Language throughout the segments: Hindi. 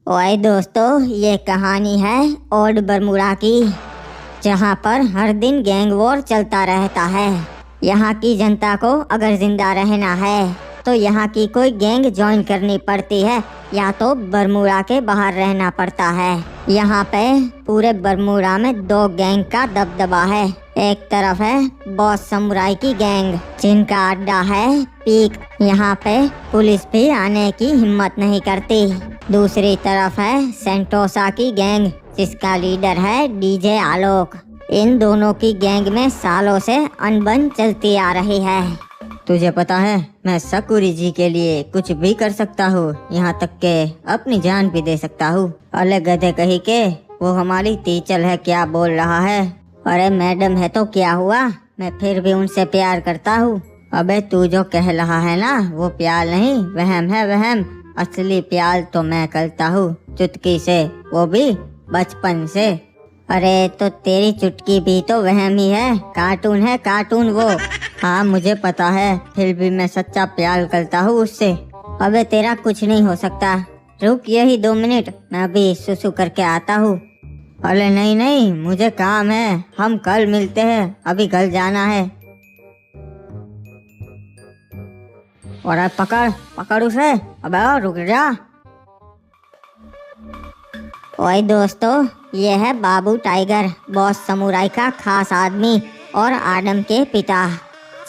ओए दोस्तों, ये कहानी है ओल्ड बरमूडा की, जहाँ पर हर दिन गैंग वॉर चलता रहता है। यहाँ की जनता को अगर जिंदा रहना है तो यहाँ की कोई गैंग ज्वाइन करनी पड़ती है या तो बरमूडा के बाहर रहना पड़ता है। यहाँ पे पूरे बरमूडा में दो गैंग का दबदबा है। एक तरफ है बॉस समुराई की गैंग जिनका अड्डा है पीक, यहाँ पे पुलिस भी आने की हिम्मत नहीं करती। दूसरी तरफ है सेंटोसा की गैंग जिसका लीडर है डीजे आलोक। इन दोनों की गैंग में सालों से अनबन चलती आ रही है। तुझे पता है मैं सकुरी जी के लिए कुछ भी कर सकता हूँ, यहाँ तक के अपनी जान भी दे सकता हूँ। अले गधे कही के वो हमारी टीचर है, क्या बोल रहा है? अरे मैडम है तो क्या हुआ, मैं फिर भी उनसे प्यार करता हूँ। अबे तू जो कह रहा है ना वो प्यार नहीं, वहम है वहम। असली प्यार तो मैं करता हूँ, चुटकी से, वो भी बचपन से। अरे तो तेरी चुटकी भी तो वहम ही है, कार्टून है कार्टून वो। हाँ मुझे पता है, फिर भी मैं सच्चा प्यार करता हूँ उससे। अबे तेरा कुछ नहीं हो सकता, रुक यही 2 मिनट, मैं अभी सुसु करके आता हूँ। अरे नहीं नहीं, मुझे काम है, हम कल मिलते हैं, अभी घर जाना है। और पकड़ पकड़ उसे, अबे रुक जा। ओए दोस्तों, ये है बाबू टाइगर, बॉस समुराई का खास आदमी और आदम के पिता,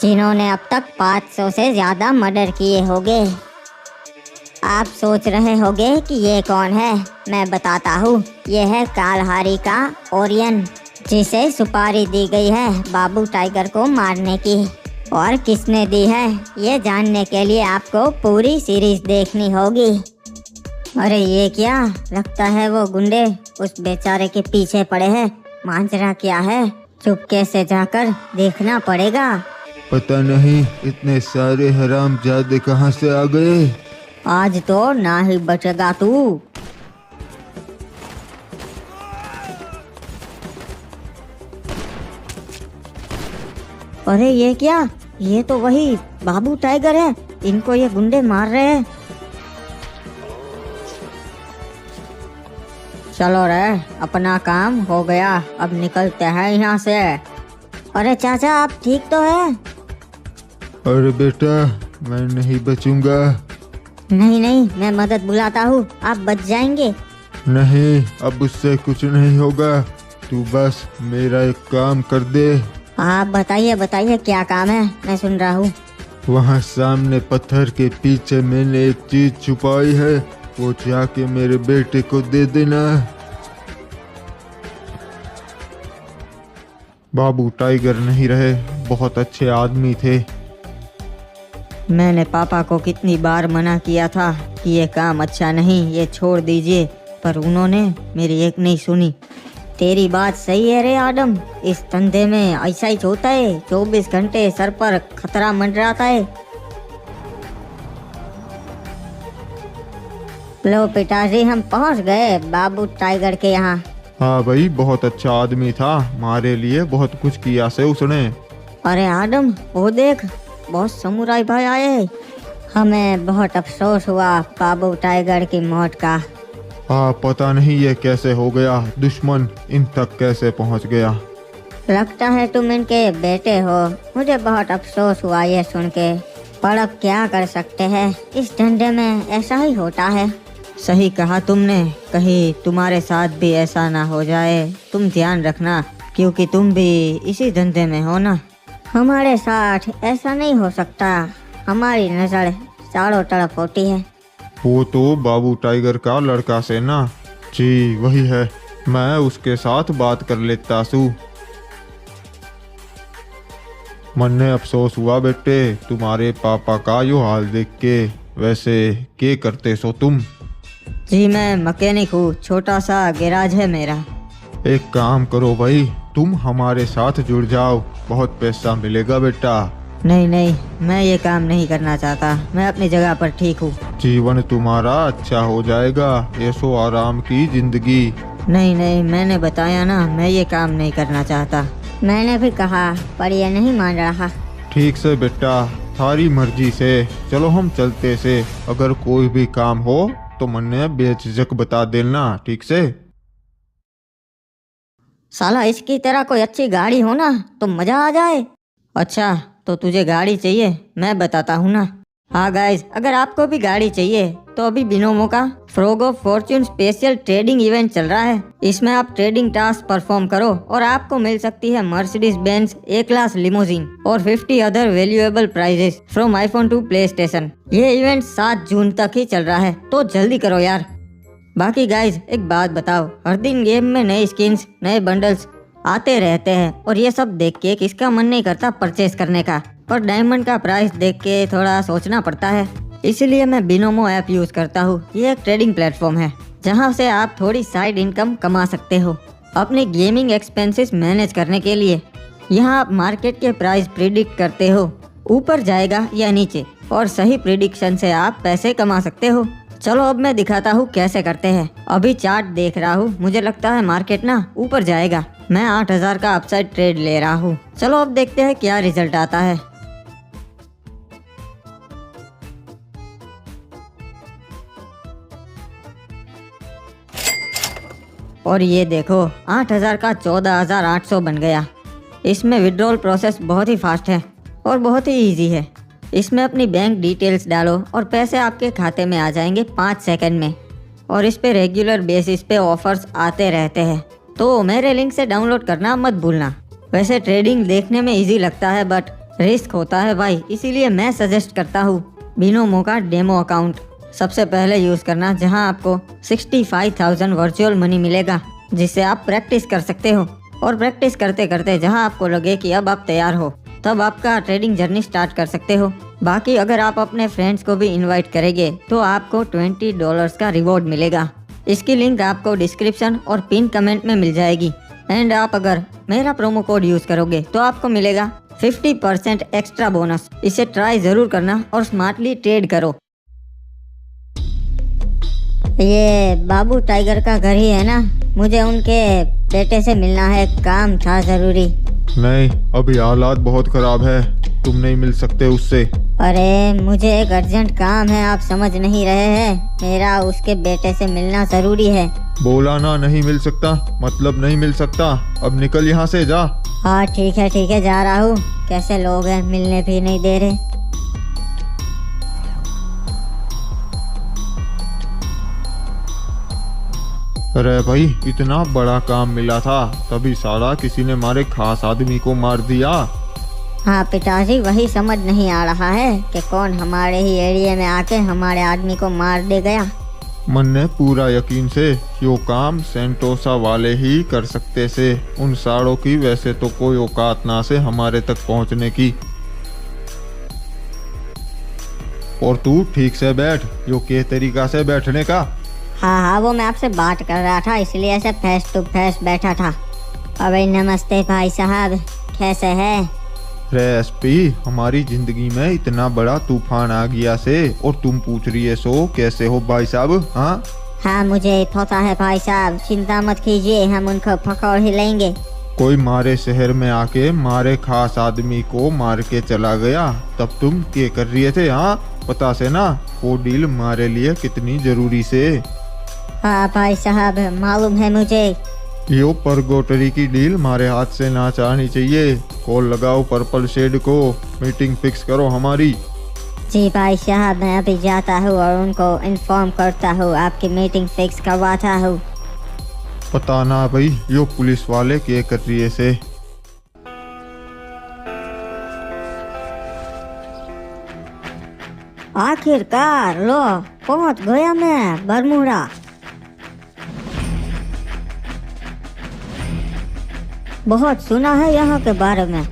जिन्होंने अब तक 500 से ज्यादा मर्डर किए होंगे। आप सोच रहे होंगे कि ये कौन है, मैं बताता हूँ। ये है कालहारी का ओरियन, जिसे सुपारी दी गई है बाबू टाइगर को मारने की। और किसने दी है ये जानने के लिए आपको पूरी सीरीज देखनी होगी। अरे ये क्या, लगता है वो गुंडे उस बेचारे के पीछे पड़े हैं। मांजरा क्या है, चुपके से जाकर देखना पड़ेगा। पता नहीं इतने सारे हरामजादे कहाँ से आ गए। आज तो ना ही बचेगा तू। अरे ये क्या, ये तो वही बाबू टाइगर है, इनको ये गुंडे मार रहे हैं। चलो रे, अपना काम हो गया, अब निकलते हैं यहाँ से। अरे चाचा आप ठीक तो है? अरे बेटा मैं नहीं बचूंगा। नहीं नहीं, मैं मदद बुलाता हूँ, आप बच जाएंगे। नहीं, अब उससे कुछ नहीं होगा, तू बस मेरा एक काम कर दे। आप बताइए बताइए, क्या काम है, मैं सुन रहा हूँ। वहाँ सामने पत्थर के पीछे मैंने एक चीज छुपाई है, वो जाके मेरे बेटे को दे देना। बाबू टाइगर नहीं रहे, बहुत अच्छे आदमी थे। मैंने पापा को कितनी बार मना किया था कि ये काम अच्छा नहीं, ये छोड़ दीजिए, पर उन्होंने मेरी एक नहीं सुनी। तेरी बात सही है रे आदम, इस धंधे में ऐसा ही होता है, 24 घंटे सर पर खतरा मंडराता है। लो पिताजी, हम पहुंच गए बाबू टाइगर के यहाँ। हाँ भाई, बहुत अच्छा आदमी था, हमारे लिए बहुत कुछ किया से उसने। अरे आदम वो देख, बहुत समुराई भाई आए। हमें बहुत अफसोस हुआ बाबू टाइगर की मौत का। हाँ पता नहीं ये कैसे हो गया, दुश्मन इन तक कैसे पहुंच गया। लगता है तुम इनके बेटे हो, मुझे बहुत अफसोस हुआ ये सुन के, पर अब क्या कर सकते हैं, इस धंधे में ऐसा ही होता है। सही कहा तुमने, कहीं तुम्हारे साथ भी ऐसा ना हो जाए, तुम ध्यान रखना, क्योंकि तुम भी इसी धंधे में हो ना। हमारे साथ ऐसा नहीं हो सकता, हमारी नजर चारों तरफ होती है। वो तो बाबू टाइगर का लड़का से ना? जी वही है, मैं उसके साथ बात कर लेता सू। मन ने अफसोस हुआ बेटे तुम्हारे पापा का यो हाल देख के। वैसे क्या करते सो तुम? जी मैं मैकेनिक हूँ, छोटा सा गैराज है मेरा। एक काम करो भाई, तुम हमारे साथ जुड़ जाओ, बहुत पैसा मिलेगा बेटा। नहीं नहीं, मैं ये काम नहीं करना चाहता, मैं अपनी जगह पर ठीक हूँ। जीवन तुम्हारा अच्छा हो जाएगा, ऐशो आराम की जिंदगी। नहीं नहीं, मैंने बताया ना, मैं ये काम नहीं करना चाहता। मैंने भी कहा पर ये नहीं मान रहा। ठीक से बेटा, थारी मर्जी से, चलो हम चलते से, अगर कोई भी काम हो तो मन्ने बेझिझक बता देना, ठीक से। साला इसकी तरह कोई अच्छी गाड़ी हो ना तो मजा आ जाए। अच्छा तो तुझे गाड़ी चाहिए, मैं बताता हूँ ना। हाँ गाइस, अगर आपको भी गाड़ी चाहिए तो अभी बिनोमो का frog of Fortune special trading event चल रहा है। इसमें आप ट्रेडिंग टास्क परफॉर्म करो और आपको मिल सकती है Mercedes Benz A class limousine और 50 other valuable prizes from iPhone to PlayStation. ये इवेंट 7 जून तक ही चल रहा है, तो जल्दी करो यार। बाकी गाइज एक बात बताओ, हर दिन गेम में नए स्किन्स, नए बंडल्स आते रहते हैं और ये सब देख के किसका मन नहीं करता परचेस करने का। पर डायमंड का प्राइस देख के थोड़ा सोचना पड़ता है, इसलिए मैं बिनोमो ऐप यूज करता हूँ। ये एक ट्रेडिंग प्लेटफॉर्म है जहाँ से आप थोड़ी साइड इनकम कमा सकते हो अपने गेमिंग एक्सपेंसेस मैनेज करने के लिए। यहाँ आप मार्केट के प्राइस प्रिडिक्ट करते हो, ऊपर जाएगा या नीचे, और सही प्रिडिक्शन से आप पैसे कमा सकते हो। चलो अब मैं दिखाता हूँ कैसे करते हैं। अभी चार्ट देख रहा हूँ, मुझे लगता है मार्केट ना ऊपर जाएगा। मैं 8000 का अपसाइड ट्रेड ले रहा हूँ। चलो अब देखते हैं क्या रिजल्ट आता है। और ये देखो 8000 का 14800 बन गया। इसमें विड्रॉल प्रोसेस बहुत ही फास्ट है और बहुत ही इजी है। इसमें अपनी बैंक डिटेल्स डालो और पैसे आपके खाते में आ जाएंगे 5 सेकंड में। और इस पे रेगुलर बेसिस पे ऑफर्स आते रहते हैं, तो मेरे लिंक से डाउनलोड करना मत भूलना। वैसे ट्रेडिंग देखने में इजी लगता है बट रिस्क होता है भाई, इसीलिए मैं सजेस्ट करता हूँ बिनोमो का डेमो अकाउंट सबसे पहले यूज करना, जहां आपको 65,000 वर्चुअल मनी मिलेगा जिससे आप प्रैक्टिस कर सकते हो। और प्रैक्टिस करते करते जहां आपको लगे कि अब आप तैयार हो, तब आपका ट्रेडिंग जर्नी स्टार्ट कर सकते हो। बाकी अगर आप अपने फ्रेंड्स को भी इनवाइट करेंगे तो आपको $20 का रिवॉर्ड मिलेगा। इसकी लिंक आपको डिस्क्रिप्शन और पिन कमेंट में मिल जाएगी। एंड आप अगर मेरा प्रोमो कोड यूज करोगे तो आपको मिलेगा 50% एक्स्ट्रा बोनस। इसे ट्राई जरूर करना और स्मार्टली ट्रेड करो। ये बाबू टाइगर का घर ही है ना? मुझे उनके बेटे से मिलना है, काम था जरूरी। नहीं, अभी हालात बहुत खराब है, तुम नहीं मिल सकते उससे। अरे मुझे एक अर्जेंट काम है, आप समझ नहीं रहे हैं। मेरा उसके बेटे से मिलना जरूरी है। बोला ना नहीं मिल सकता, मतलब नहीं मिल सकता। अब निकल यहाँ से, जा। हाँ ठीक है जा रहा हूँ। कैसे लोग हैं, मिलने भी नहीं दे रहे। अरे भाई, इतना बड़ा काम मिला था, तभी साला किसी ने हमारे खास आदमी को मार दिया। हाँ पिताजी, वही समझ नहीं आ रहा है कि कौन हमारे ही एरिया में आके हमारे आदमी को मार दे गया। मन ने पूरा यकीन से यो काम सेंटोसा वाले ही कर सकते से। उन साड़ों की वैसे तो कोई औकात ना से हमारे तक पहुंचने की। और तू ठीक से बैठ, यो के तरीका से बैठने का। हाँ वो मैं आपसे बात कर रहा था, इसलिए ऐसे फेस टू फेस बैठा था। अबे नमस्ते भाई साहब, कैसे है? रे एसपी, हमारी जिंदगी में इतना बड़ा तूफान आ गया से और तुम पूछ रही है सो कैसे हो भाई साहब? हाँ मुझे पता है भाई साहब, चिंता मत कीजिए, हम उनको पकड़ ही लेंगे। कोई मारे शहर में आके मारे खास आदमी को मार के चला गया, तब तुम क्या कर रही थे? पता से ना वो डील हमारे लिए कितनी जरूरी से। हाँ भाई साहब, मालूम है मुझे। यो परगोटरी की डील हमारे हाथ से ना चाहनी चाहिए। कॉल लगाओ पर्पल शेड को, मीटिंग फिक्स करो हमारी। जी भाई साहब, मैं अभी जाता हूँ और उनको इन्फॉर्म करता हूँ, आपकी मीटिंग फिक्स करवाता हूँ। पता ना भाई यो पुलिस वाले क्या कर रही है से। आखिरकार लो पहुँच गया मैं बरमूडा। बहुत सुना है यहाँ के बारे में।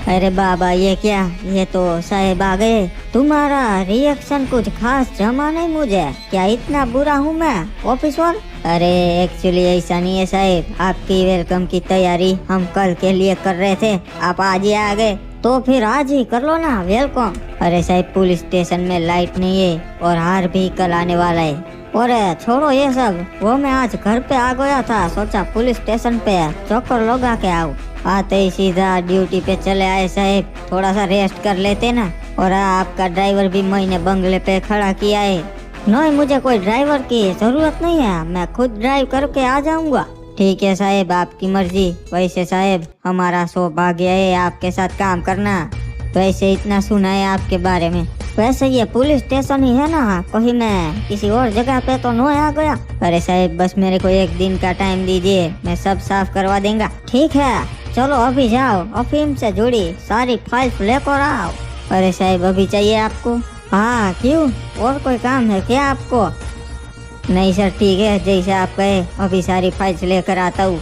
अरे बाबा ये क्या, ये तो साहेब आ गए। तुम्हारा रिएक्शन कुछ खास जमा नहीं मुझे, क्या इतना बुरा हूँ मैं ऑफिसर? अरे एक्चुअली ऐसा नहीं है साहेब, आपकी वेलकम की तैयारी हम कल के लिए कर रहे थे, आप आज ही आ गए, तो फिर आज ही कर लो ना वेलकम। अरे साहब पुलिस स्टेशन में लाइट नहीं है और हार भी कल आने वाला है। और छोड़ो ये सब, वो मैं आज घर पे आ गया था, सोचा पुलिस स्टेशन पे चक्कर लगा के आओ। आते ही सीधा ड्यूटी पे चले आए साहब, थोड़ा सा रेस्ट कर लेते ना। और आपका ड्राइवर भी मैंने बंगले पे खड़ा किया है, नहीं, मुझे कोई ड्राइवर की जरूरत नहीं है, मैं खुद ड्राइव करके आ जाऊंगा। ठीक है साहब, आपकी मर्जी। वैसे साहब, हमारा सौभाग्य है आपके साथ काम करना। वैसे इतना सुना है आपके बारे में। वैसे ये पुलिस स्टेशन ही है ना, कहीं मैं किसी और जगह पे तो नहीं आ गया? अरे साहब, बस मेरे को 1 दिन का टाइम दीजिए, मैं सब साफ करवा देंगे। ठीक है, चलो अभी जाओ, अफीम से जुड़ी सारी फाइल्स लेकर आओ। अरे साहब, अभी चाहिए आपको? हाँ, क्यों, और कोई काम है क्या आपको? नहीं सर, ठीक है, जैसे आप कहे, अभी सारी फाइल्स लेकर आता हूँ।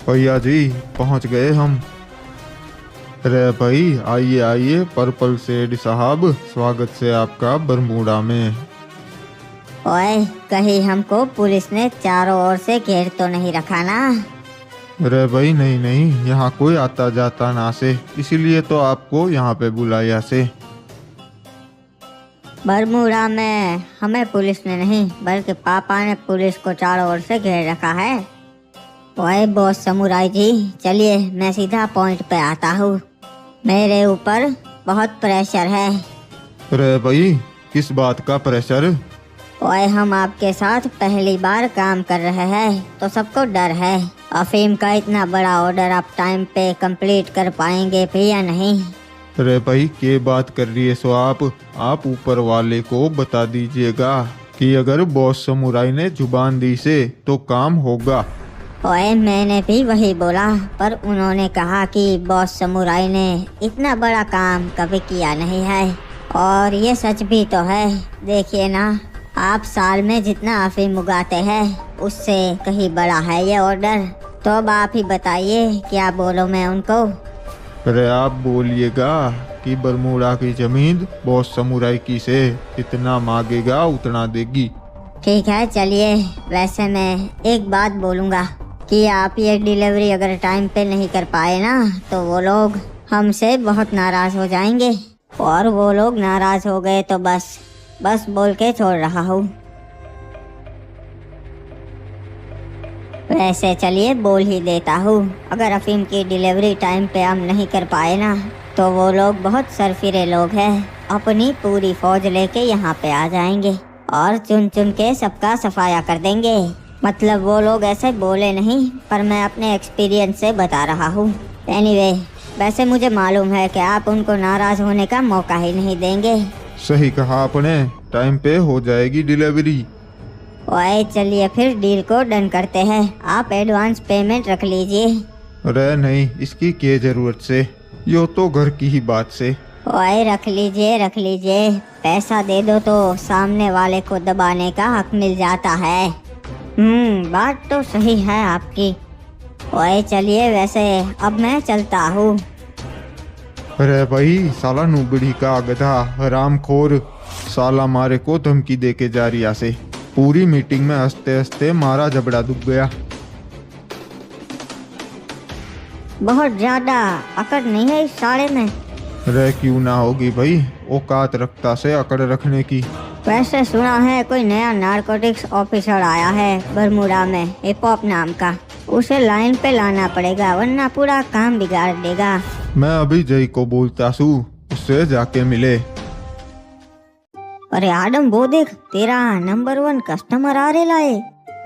भैया जी, पहुंच गए हम। अरे भाई, आइए आइए पर्पल शेड साहब, स्वागत से आपका बरमूडा में। ओए, कहीं हमको पुलिस ने चारों ओर से घेर तो नहीं रखा ना? अरे भाई, नहीं नहीं, यहाँ कोई आता जाता ना से, इसीलिए तो आपको यहाँ पे बुलाया से। बरमूडा में हमें पुलिस ने नहीं, बल्कि पापा ने पुलिस को चारों ओर से घेर रखा है। ओए बॉस समुराई जी, चलिए मैं सीधा पॉइंट पे आता हूँ। मेरे ऊपर बहुत प्रेशर है। अरे भाई, किस बात का प्रेशर? ओए, हम आपके साथ पहली बार काम कर रहे हैं तो सबको डर है, अफीम का इतना बड़ा ऑर्डर आप टाइम पे कंप्लीट कर पाएंगे भी या नहीं। अरे भाई, क्या बात कर रही है सो आप ऊपर वाले को बता दीजिएगा कि अगर बॉस समुराई ने जुबान दी से तो काम होगा। ओए, मैंने भी वही बोला, पर उन्होंने कहा कि बॉस समुराई ने इतना बड़ा काम कभी किया नहीं है। और ये सच भी तो है, देखिए ना, आप साल में जितना अफीम उगाते हैं उससे कहीं बड़ा है ये ऑर्डर। तो अब आप ही बताइए, क्या बोलो मैं उनको? अरे आप बोलिएगा कि बरमूडा की जमीन बॉस समुराई की से जितना मांगेगा उतना देगी। ठीक है, चलिए। वैसे मैं एक बात बोलूँगा कि आप ये डिलीवरी अगर टाइम पे नहीं कर पाए ना, तो वो लोग हमसे बहुत नाराज़ हो जाएंगे, और वो लोग नाराज़ हो गए तो बस बोल के छोड़ रहा हूँ। वैसे चलिए बोल ही देता हूँ, अगर अफीम की डिलीवरी टाइम पे हम नहीं कर पाए ना, तो वो लोग बहुत सरफिरे लोग हैं, अपनी पूरी फौज लेके यहाँ पे आ जाएंगे और चुन चुन के सबका सफाया कर देंगे। मतलब वो लोग ऐसे बोले नहीं, पर मैं अपने एक्सपीरियंस से बता रहा हूँ। एनीवे, वैसे मुझे मालूम है कि आप उनको नाराज़ होने का मौका ही नहीं देंगे। सही कहा आपने, टाइम पे हो जाएगी डिलीवरी। ओए, चलिए फिर डील को डन करते हैं। आप एडवांस पेमेंट रख लीजिए। अरे नहीं, इसकी क्या जरूरत से, यो तो घर की ही बात से। ओए, रख लीजिए। पैसा दे दो तो सामने वाले को दबाने का हक मिल जाता है। बात तो सही है आपकी। ओए चलिए, वैसे अब मैं चलता हूँ। अरे भाई, साला नूबड़ी का गधा हरामखोर, साला मारे को धमकी दे के जा रिया से। पूरी मीटिंग में हंसते हंसते मारा जबड़ा दुब गया। बहुत ज्यादा अकड़ नहीं है इस साले में। अरे क्यों ना होगी भाई, औकात रखता से अकड़ रखने की। वैसे सुना है कोई नया नारकोटिक्स ऑफिसर आया है बरमूडा में, हिप हॉप नाम का। उसे लाइन पे लाना पड़ेगा, वरना पूरा काम बिगाड़ देगा। मैं अभी जय को बोलता सू, उससे जाके मिले। अरे आदम, वो देख, तेरा नंबर 1 कस्टमर आ रहा है।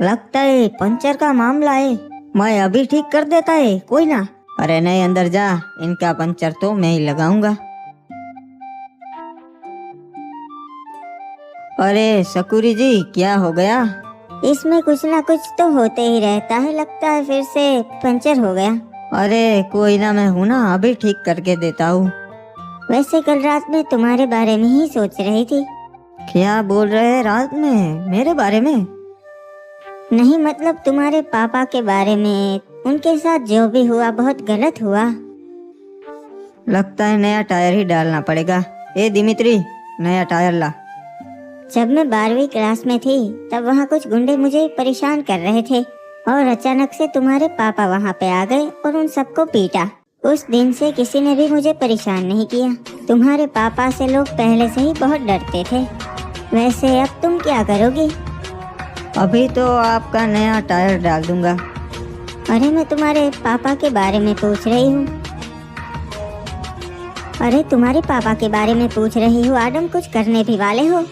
लगता है पंचर का मामला है। मैं अभी ठीक कर देता है, कोई ना। अरे नहीं, अंदर जा, इनका पंचर तो मैं ही लगाऊंगा। अरे सकुरी जी, क्या हो गया? इसमें कुछ ना कुछ तो होते ही रहता है, लगता है फिर से पंचर हो गया। अरे कोई ना, मैं हूँ ना, अभी ठीक करके देता हूँ। वैसे कल रात में तुम्हारे बारे में ही सोच रही थी। क्या बोल रहे हैं रात में? मेरे बारे में नहीं, मतलब तुम्हारे पापा के बारे में। उनके साथ जो भी हुआ बहुत गलत हुआ। लगता है नया टायर ही डालना पड़ेगा। ए दिमित्री, नया टायर ला। जब मैं 12वीं क्लास में थी तब वहाँ कुछ गुंडे मुझे परेशान कर रहे थे, और अचानक से तुम्हारे पापा वहाँ पे आ गए और उन सबको पीटा। उस दिन से किसी ने भी मुझे परेशान नहीं किया। तुम्हारे पापा से लोग पहले से ही बहुत डरते थे। वैसे अब तुम क्या करोगी? अभी तो आपका नया टायर डाल दूंगा। अरे मैं तुम्हारे पापा के बारे में पूछ रही हूँ। अरे तुम्हारे पापा के बारे में पूछ रही हूँ आदम, कुछ करने भी वाले हो?